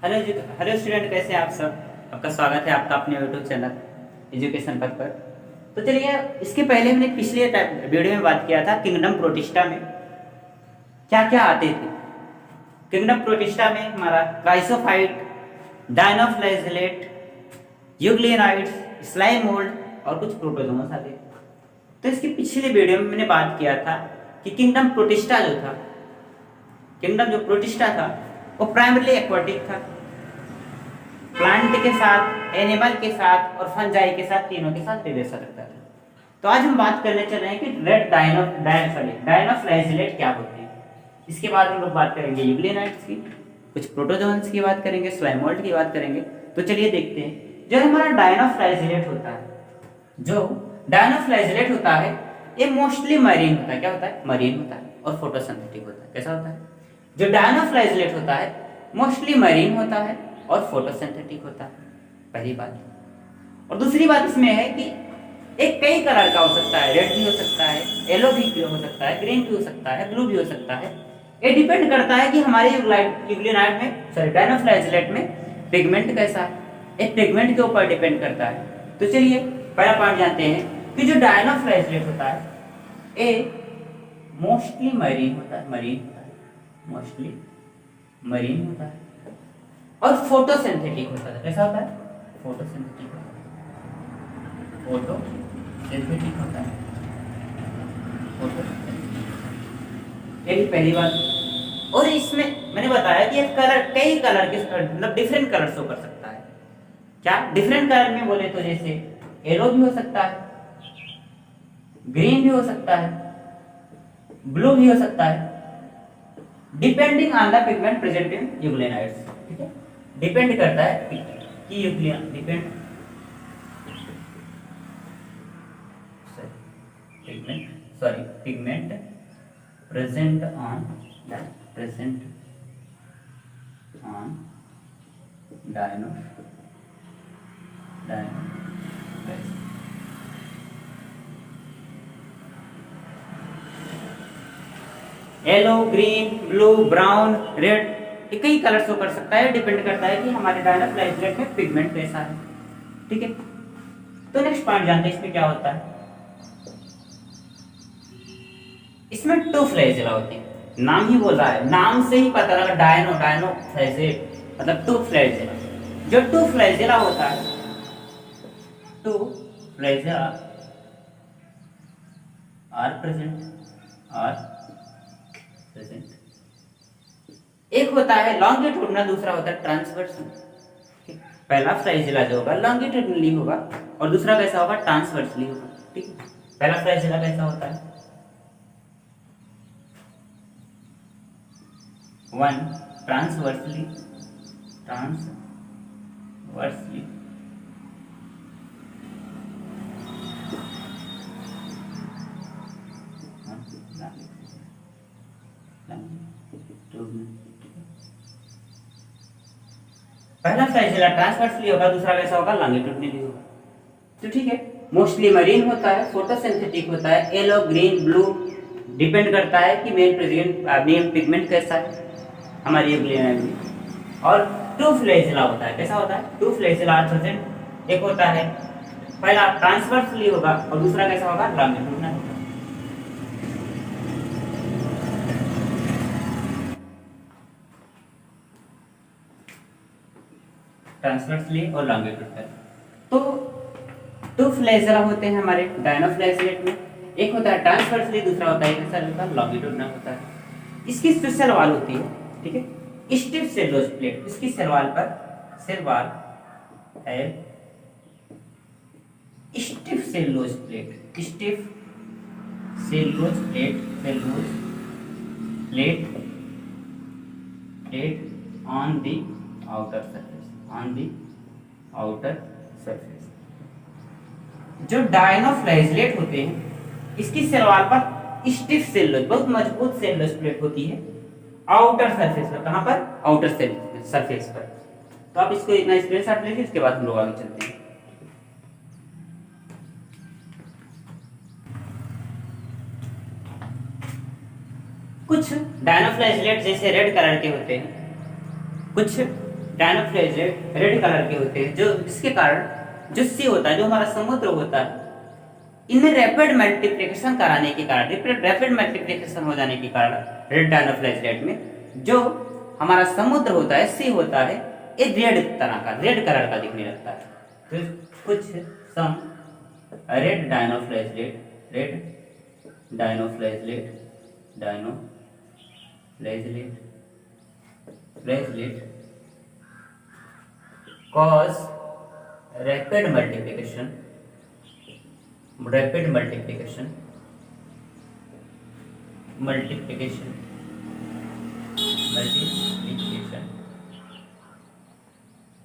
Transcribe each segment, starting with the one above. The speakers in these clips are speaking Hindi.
हेलो स्टूडेंट, कैसे हैं आप सब। आपका स्वागत है आपका अपने यूट्यूब चैनल एजुकेशन पथ पर। तो चलिए, इसके पहले हमने पिछले वीडियो में बात किया था किंगडम प्रोटिस्टा में क्या क्या आते थे। किंगडम प्रोटिस्टा में हमारा क्राइसोफाइट, डायनोफ्लैजेलेट, यूग्लियनाइड्स, स्लाइम मोल्ड और कुछ प्रोटोजोन्स आते थे। तो इसके पिछले वीडियो में मैंने बात किया था कि किंगडम प्रोटिस्टा जो था, किंगडम जो प्रोटिस्टा था वो प्राइमरली एक्वाटिक था। प्लांट के साथ, एनिमल के साथ और फंजाई के साथ, तीनों के साथ रिलेशन रखता था। तो आज हम बात करने चल रहे हैं कि रेड डायनोफ्लैजेलेट क्या होते हैं। इसके बाद हम लोग बात करेंगे यूग्लियनाइड्स की, कुछ प्रोटोजोन्स की बात करेंगे, स्लाइम मोल्ड की बात करेंगे। तो चलिए देखते हैं। जो हमारा डायनोफ्लैजेलेट होता है, जो डायनोफ्लैजेलेट होता है, ये मोस्टली मरीन होता है। क्या होता है? मरीन होता है और फोटोसिंथेटिक होता है। कैसा होता है? जो डायनोफ्लैजेलेट होता है मोस्टली मरीन होता है और फोटोसिंथेटिक होता है, पहली बात। और दूसरी बात इसमें है कि एक कई कलर का हो सकता है, रेड भी हो सकता है, येलो भी हो सकता है, ग्रीन भी हो सकता है, ब्लू भी हो सकता है। ये डिपेंड करता है कि हमारे यूग्लियनाइड में, सॉरी डायनोफ्लैजेलेट में पिगमेंट कैसा है। एक पिगमेंट के ऊपर डिपेंड करता है। तो चलिए पहला पॉइंट जानते हैं कि जो डायनोफ्लैजेलेट होता है ये मोस्टली मरीन होता है, मोस्टली मरीन होता है और फोटोसिंथेटिक होता है। कैसा होता है? फोटोसिंथेटिक होता है। यही पहली बात। और इसमें मैंने बताया कि एक कलर, कई कलर के, मतलब डिफरेंट कलर शो कर सकता है। क्या डिफरेंट कलर में बोले तो जैसे येलो भी हो सकता है, ग्रीन भी हो सकता है, ब्लू भी हो सकता है, depending on the pigment present in euglenoids. ठीक है, डिपेंड करता है कि pigment present on dino yellow, green, blue, brown, red, ये कई कलर शो कर सकता है। डिपेंड करता है कि हमारे डायनोफ्लैजेलेट में पिगमेंट कैसा है। ठीक है, तो नेक्स्ट पॉइंट जानते हैं इसमें क्या होता है। इसमें टू फ्लैजेला होते हैं। नाम ही बोल रहा है, नाम से ही पता लगा, डायनोफ्लैजेलेट मतलब टू फ्लैजेला। जो टू फ्लैजेला होता है, टू फ्लैजेला आर प्रेजेंट। एक होता है लॉन्गिट्यूडनल, दूसरा होता है ट्रांसवर्सल। पहला फ्लैजेला जो होगा लॉन्गिट्यूडनली होगा और दूसरा कैसा होगा? ट्रांसवर्सली होगा। ठीक है, पहला फ्लैजेला कैसा होता है? वन ट्रांसवर्सली पहला फ्लैजेला ट्रांसवर्सली होगा, दूसरा कैसा होगा? लॉन्गिट्यूडनली होगा। तो ठीक है, मोस्टली मरीन होता है, फोटोसिंथेटिक होता है, येलो, ग्रीन, ब्लू, डिपेंड करता है कि मेन पिगमेंट कैसा है हमारी यूग्लियनाइड में। और टू फ्लैजेला होता है। कैसा होता है? Two flagella are present. एक होता है, पहला ट्रांसवर्सली होगा और दूसरा कैसा होगा? लॉन्गिट्यूडनल होगा। ट्रांसवर्सली और लॉन्गिट्यूडनल। तो टू फ्लैजेला होते हैं हमारे डायनोफ्लैजेलेट में। एक होता है ट्रांसवर्सली, दूसरा होता है कैसा? लॉन्गिट्यूडनल होता है। इसकी जो सेल वॉल होती है, ठीक है, स्टिफ सेलुलोज प्लेट, इसकी सेल वॉल पर, सेल वॉल है stiff cellulose plate, on the outer surface. जो डायनोफ्लैजेलेट होते हैं इसकी सेल वॉल पर स्टिफ सेलुलोज, बहुत मजबूत सेलुलोज प्लेट होती है आउटर सरफेस पर। कहां पर? आउटर सरफेस पर। तो आप इसको इतना स्क्रीनशॉट लीजिए, इसके बाद हम लोग आगे चलते हैं। कुछ डायनोफ्लैजेलेट जैसे रेड कलर के होते हैं, कुछ डायनोफ्लेजेलेट रेड कलर के होते हैं, जो जिसके कारण जो सी होता है, जो हमारा समुद्र होता है, इनमें रैपिड मल्टीप्लिकेशन कराने के कारण, रैपिड मल्टीप्लिकेशन हो जाने के कारण रेड डायनोफ्लेजेलेट में जो हमारा समुद्र होता है, सी होता है, ये रेड तरह का, रेड कलर का दिखने लगता है। तो कुछ some red dinoflagellate cause rapid multiplication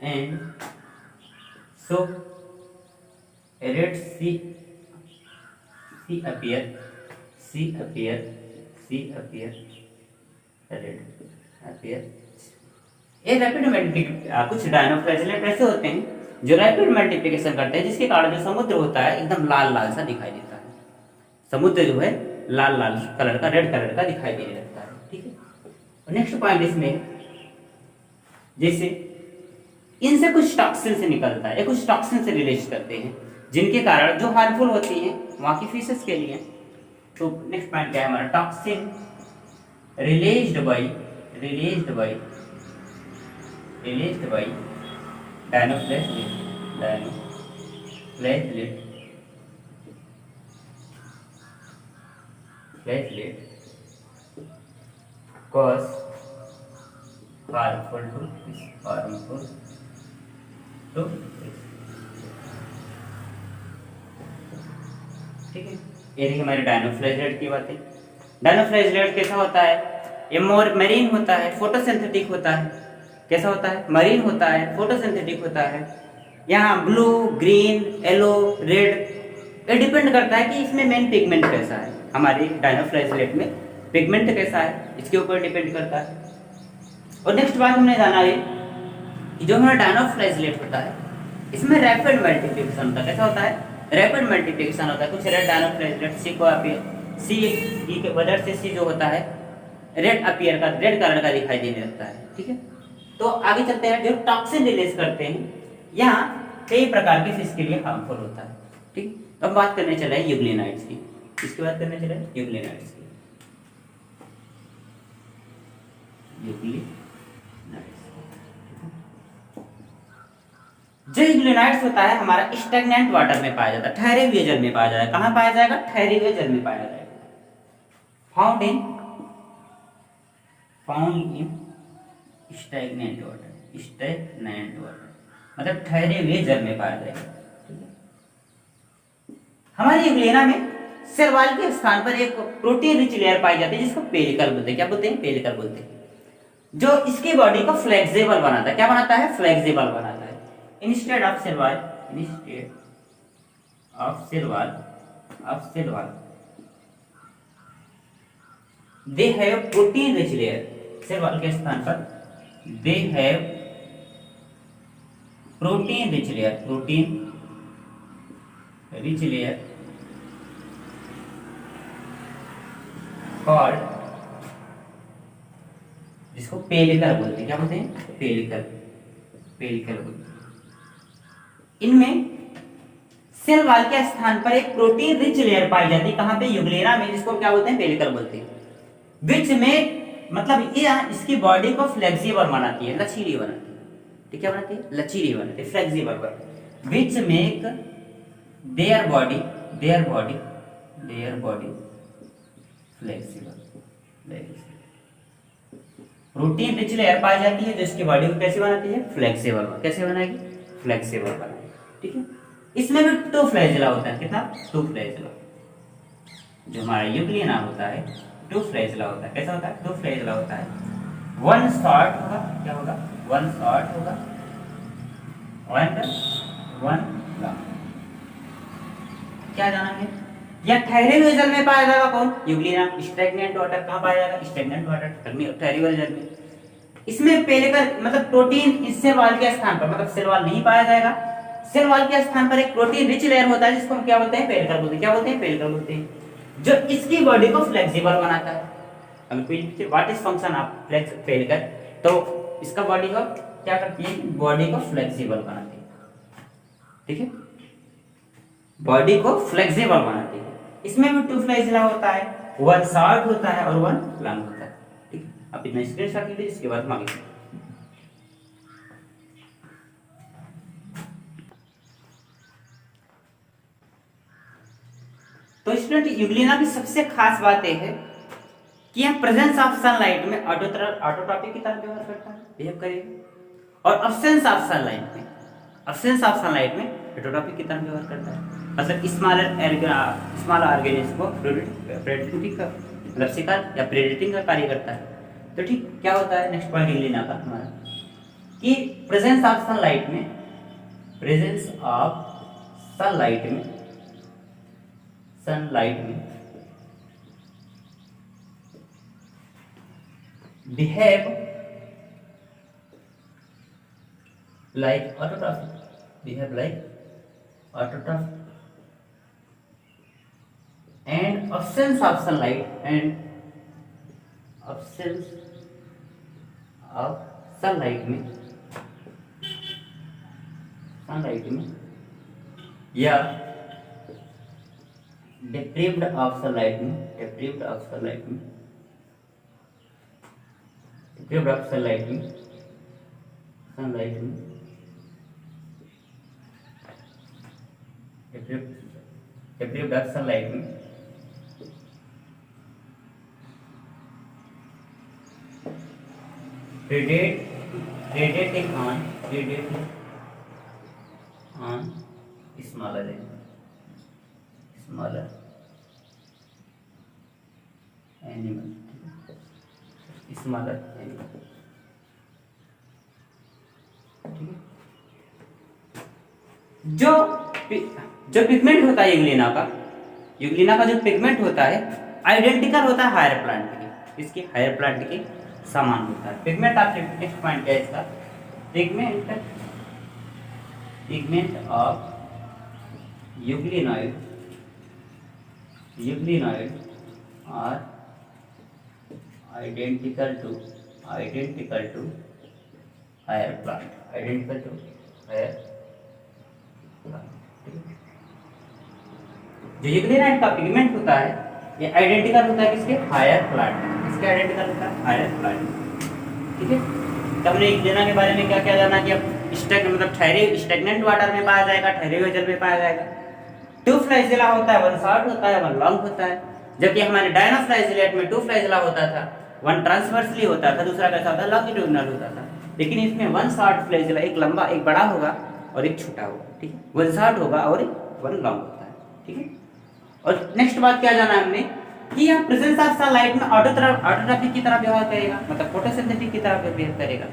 and so red C appear red appear। ये रैपिड मल्टीप्लिकेशन, कुछ डायनोफ्लेजेलेट ऐसे होते हैं जो रैपिड मल्टीप्लिकेशन करते हैं, जिसके कारण जो समुद्र होता है एकदम लाल लाल सा दिखाई देता है। समुद्र जो है लाल लाल कलर का, रेड कलर का दिखाई देने लगता है। ठीक है, और नेक्स्ट पॉइंट इसमें, जैसे इनसे कुछ टॉक्सिन से निकलता है, कुछ टॉक्सिन से रिलीज करते हैं, जिनके कारण जो हार्मफुल होती हैं वहां की फिशेस के लिए। तो नेक्स्ट पॉइंट क्या है हमारा, toxin released by dinoflagellate cause harmful to ठीक है। ये देखिए हमारे डायनोफ्लेजेलेट की बातें। डायनोफ्लेजेलेट कैसा होता है, ये मोर मरीन होता है, फोटोसिंथेटिक होता है। कैसा होता है, मरीन होता है, फोटोसिंथेटिक होता है। यहाँ ब्लू, ग्रीन, येलो, रेड, ये डिपेंड करता है कि इसमें मेन पिगमेंट कैसा है। हमारे डायनोफ्लेजेलेट में पिगमेंट कैसा है, इसके ऊपर डिपेंड करता है। और नेक्स्ट बात हमने जाना है कि जो हमारा डायनोफ्लेजेलेट होता है, इसमें रैपिड मल्टीप्लिकेशन होता है। कैसा होता है, रैपिड मल्टीप्लिकेशन होता है। कुछ रेड डायनोफ्लेजेलेट सी को सी की वजह से सी जो होता है रेड अपीयर का, रेड कलर का दिखाई देने लगता है। ठीक है, तो आगे चलते हैं। जो टॉक्सिन रिलीज करते हैं, यहाँ कई प्रकार के फिश के लिए हार्मफुल होता है। ठीक, अब बात करने चला है यूग्लिनाइड्स की। इसकी बात करने चला है यूग्लिनाइड्स की। जो यूग्लिनाइड्स होता है हमारा स्टैग्नेंट वाटर में पाया जाता है, ठहरे हुए जल में पाया जाएगा। कहाँ पाया जाएगा, ठहरे हुए जल में पाया जाएगा। फाउंड इन स्टैग्नेंट वाटर मतलब ठहरे हुए जल में पाया जाएगा। ठीक है, हमारी यूग्लिना में सेल वॉल के स्थान पर एक प्रोटीन रिच लेयर पाई जाती है, जिसको पेलिकल बोलते हैं। क्या बोलते हैं, पेलिकल बोलते हैं, जो इसकी बॉडी को फ्लेक्सिबल बनाता है। क्या बनाता है, फ्लेक्सिबल बनाता है। Instead of cell wall they have protein rich layer. Cell wall के स्थान पर they have protein rich layer called, जिसको पेलिकल बोलते हैं। क्या बोलते हैं, पेलिकल बोलते हैं। इनमें सेल वॉल के स्थान पर एक प्रोटीन रिच लेयर पाई जाती है। कहां पे, यूग्लिना में, जिसको क्या बोलते हैं, पेलिकल बोलते हैं। विच में मतलब ये इसकी बॉडी को फ्लेक्सिबल बनाती है, लचीली बनाती है। ठीक, क्या बनाती है, लचीली बनाती है, फ्लेक्सिबल बनाती है। Which make their body flexible. Protein rich layer पाई जाती है, जो इसकी बॉडी को कैसे बनाती है, फ्लेक्सिबल। कैसे बनाएगी, फ्लेक्सिबल बनाएगी। ठीक है, इसमें भी 2 फ्लैजेला होता है। कितना, 2 फ्लैजेला। जो हमारा यूग्लिना होता है 2 फ्लैजेला होता है। कैसा होता है, 2 फ्लैजेला होता है। 1 शॉर्ट होगा, क्या होगा, 1 शॉर्ट होगा एंड 1 लॉन्ग। क्या जाना है, या ठहरे हुए जल में पाया जाएगा कौन, यूग्लिना। स्टैग्नेंट वाटर कहाँ पाया जाएगा, स्टैग्नेंट वाटर, ठहरे हुए जल में। इसमें पेलिकल मतलब प्रोटीन इस सेल वॉल के स्थान पर, मतलब सेल वॉल नहीं पाया जाएगा। सेल वॉल के स्थान पर एक प्रोटीन रिच लेयर होता है, जिसको हम क्या बोलते हैं, पेलिकल बोलते हैं। क्या बोलते हैं, पेलिकल बोलते हैं, जो इसकी बॉडी को फ्लेक्सिबल बनाता है। What is function of pellicle, तो इसका बॉडी को क्या करती है, बॉडी को फ्लेक्सिबल बनाती है, ठीक है, बॉडी को फ्लेक्सिबल बनाती है। इसमें भी टू फ्लैजिला होता है, वन शॉर्ट होता है और वन लॉन्ग होता है, ठीक है। आप इतना स्क्रीनशॉट लीजिए, इसके बाद हम आगे। तो स्टूडेंट यूग्लिना की सबसे खास बात यह है कि यह प्रेजेंस ऑफ सनलाइट में ऑटोट्रॉपिक की तरह व्यवहार करता है, बिहेव करेगा, और अब्सेंस ऑफ सनलाइट में हेटरोट्रॉपिक की तरह व्यवहार करता है। मतलब स्मॉल ऑर्गेनिज्म को प्रेडेटिंग का मतलब शिकार या प्रेडेटिंग का कार्य करता है। तो ठीक क्या होता है, नेक्स्ट पॉइंट लेना का हमारा कि प्रेजेंस ऑफ सनलाइट में behave like autotrophic, and absence of sunlight में या deprived of sunlight में predating on smaller animal, ठीक है। जो पिगमेंट होता है यूग्लिना का जो पिगमेंट होता है आइडेंटिकल होता है हायर प्लांट के, इसके हायर प्लांट के समान होता है। पिगमेंट आप नेक्स्ट पॉइंट क्या है इसका, pigment of euglenoid are identical to higher plant, जो यूग्लिनाइड का पिगमेंट होता है ये आइडेंटिकल होता है किसके, हायर प्लांट, इसके आइडेंटिकल होता है हायर प्लांट, ठीक है। तब हमने यूग्लिना के बारे में क्या क्या जाना कि अब स्टेगनेंट वाटर में पाया जाएगा, ठहरे हुए जल में पाया जाएगा। टू फ्लैजिला होता है, वन शॉर्ट होता है, वन लॉन्ग होता है। जबकि हमारे डायनोफ्लाइजिलेट में टू फ्लैजिला होता था, वन ट्रांसवर्सली होता था, दूसरा कैसा होता था, लॉन्गिट्यूडिनल होता था। लेकिन इसमें वन शॉर्ट फ्लैजिला, एक लंबा एक बड़ा होगा और एक छोटा होगा, ठीक है, वन शॉर्ट होगा और एक वन लॉन्ग होता है, ठीक है। और नेक्स्ट बात क्या जाना हमने कि यह प्रेजेंस ऑफ सनलाइट में ऑटोट्रॉपिक की तरह व्यवहार करेगा, मतलब फोटोसिंथेटिक की तरह बिहेव करेगा।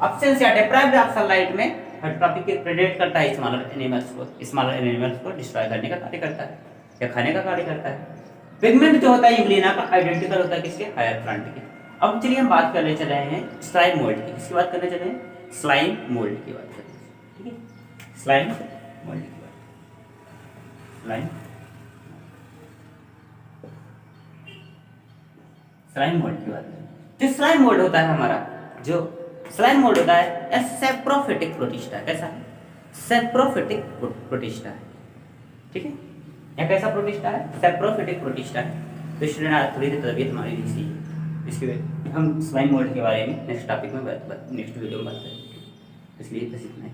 अब्सेंस या डिप्राइव्ड ऑफ सनलाइट में हेटरोट्रॉपिक के प्रेडेट करता है, स्मॉलर एनिमल्स को डिस्ट्रॉय करने का कार्य करता है या खाने का कार्य करता है। पिगमेंट जो होता है यूग्लिना का आइडेंटिकल होता है किसके, हायर प्लांट के। अब चलिए हम बात करने चले हैं स्लाइम मोल्ड की, किसकी बात करने चले हैं, स्लाइम मोल्ड की बात करें, ठीक है, स्लाइम मोल्ड की बात, स्लाइम मोल्ड की बात करें। जो स्लाइम मोल्ड होता है हमारा, जो स्लाइम मोल्ड होता है सेप्रोफिटिक प्रोटिस्टा, कैसा है, सेप्रोफिटिक प्रोटिस्टा है, ठीक है। यह कैसा प्रोटिस्टा है, सेप्रोफिटिक प्रोटिस्टा है। तो स्टूडेंट आज थोड़ी देर तबियत हमारी इसी इसके हम स्लाइम मोल्ड के बारे में नेक्स्ट टॉपिक में नेक्स्ट वीडियो में बात करेंगे, इसलिए बस इतना है।